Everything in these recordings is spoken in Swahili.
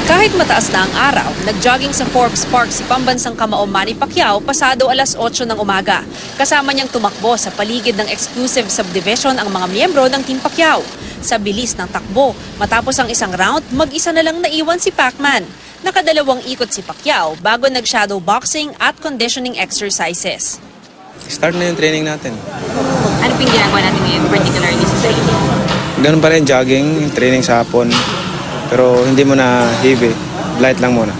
Kahit mataas na ang araw, nag-jogging sa Forbes Park si pambansang kamao Manny Pacquiao pasado alas 8 ng umaga. Kasama niyang tumakbo sa paligid ng exclusive subdivision ang mga miyembro ng Team Pacquiao. Sa bilis ng takbo, matapos ang isang round, mag-isa na lang naiwan si Pacman. Nakadalawang ikot si Pacquiao bago nag-shadow boxing at conditioning exercises. Start na yung training natin. Ano pong ginagawa natin ngayon, particularly sa training? Ganun pa rin, jogging, training sa hapon. Pero hindi mo na heavy, light lang muna.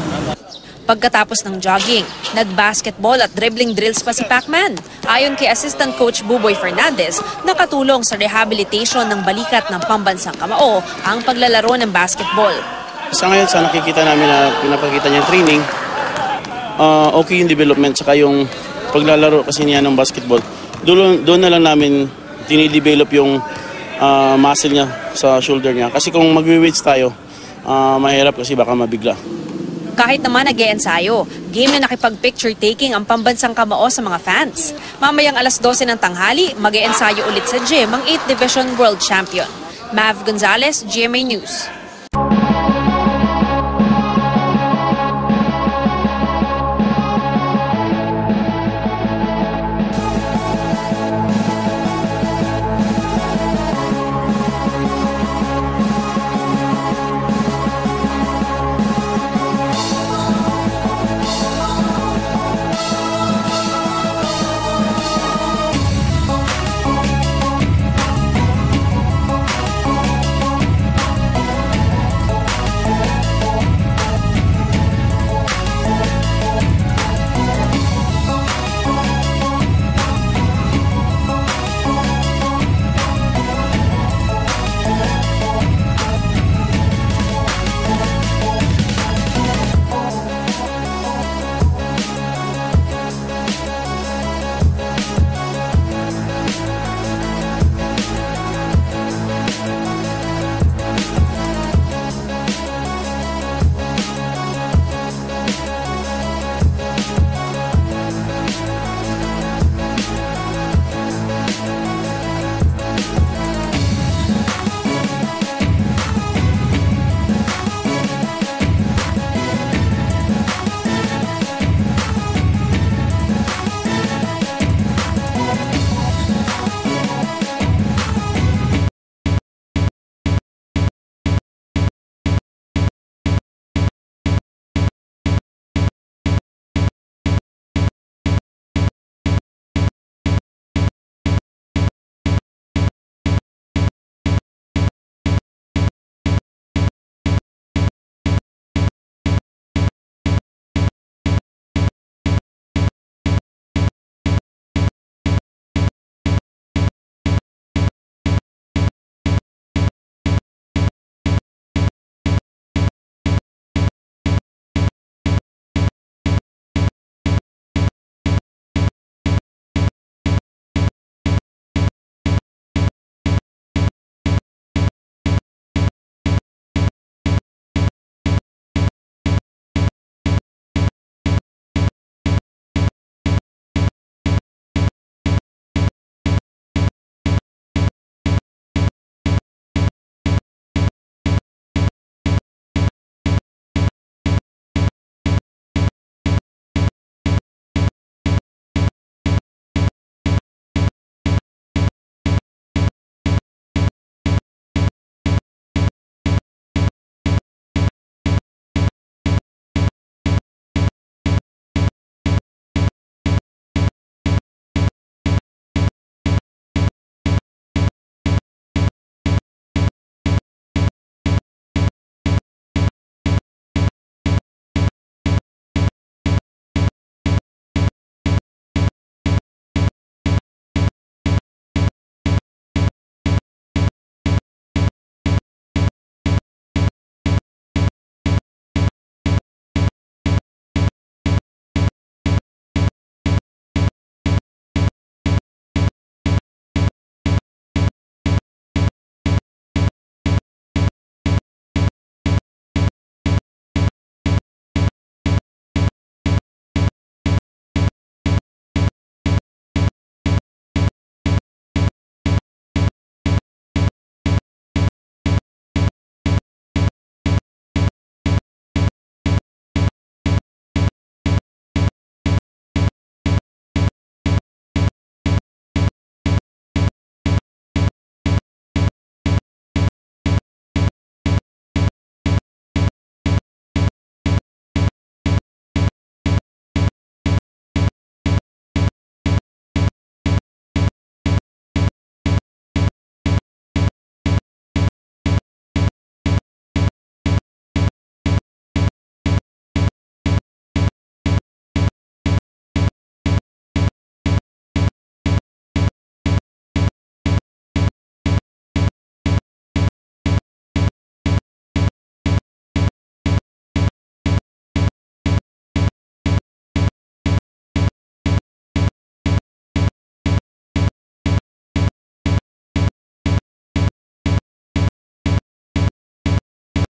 Pagkatapos ng jogging, nag-basketball at dribbling drills pa si Pacman. Ayon kay Assistant Coach Buboy Fernandez, nakatulong sa rehabilitation ng balikat ng pambansang kamao ang paglalaro ng basketball. Sa ngayon, sa nakikita namin na pinapakita niya training, okay yung development, saka yung paglalaro kasi niya ng basketball. Doon na lang namin tinidevelop yung muscle niya sa shoulder niya. Kasi kung magwi-weights tayo, mahirap kasi baka mabigla. Kahit naman nag-e-ensayo, game na nakipag-picture taking ang pambansang kamao sa mga fans. Mamayang alas 12 ng tanghali, mag-e-ensayo ulit sa gym ang 8th Division World Champion. Mav Gonzalez, GMA News.